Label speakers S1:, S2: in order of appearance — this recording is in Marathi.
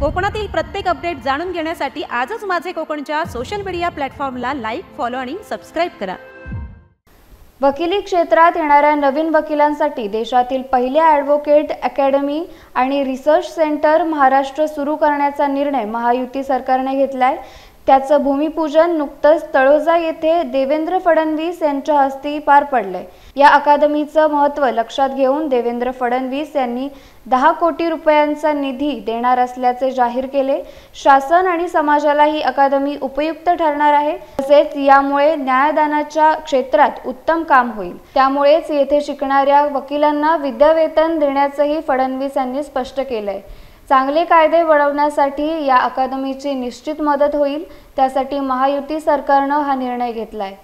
S1: कोकणातील प्रत्येक अपडेट जाणून घेण्यासाठी आजच माझे कोकणच्या सोशल मीडिया प्लॅटफॉर्मला लाईक, फॉलो आणि सबस्क्राइब करा।
S2: वकिली क्षेत्रात येणाऱ्या नवीन वकिलांसाठी देशातील पहिल्या ॲडव्होकेट अकॅडमी आणि रिसर्च सेंटर महाराष्ट्र सुरू करण्याचा निर्णय महायुती सरकारने घेतलाय। त्याचं भूमिपूजन नुकतंच तळोजा येथे देवेंद्र फडणवीस यांच्या हस्ते पार पडले। या अकादमीचं महत्त्व लक्षात घेऊन देवेंद्र फडणवीस यांनी 10 कोटी रुपयांचा निधी देणार असल्याचे जाहीर केले। शासन आणि समाजाला ही अकादमी उपयुक्त ठरणार आहे, तसेच यामुळे न्यायदानाच्या क्षेत्रात उत्तम काम होईल। त्यामुळेच येथे शिकणाऱ्या वकिलांना विद्यावेतन देण्याचंही फडणवीस यांनी स्पष्ट केलंय। चांगले कायदे बनवण्यासाठी या अकादमीची निश्चित मदत होईल, त्यासाठी महायुती सरकारने हा निर्णय घेतलाय।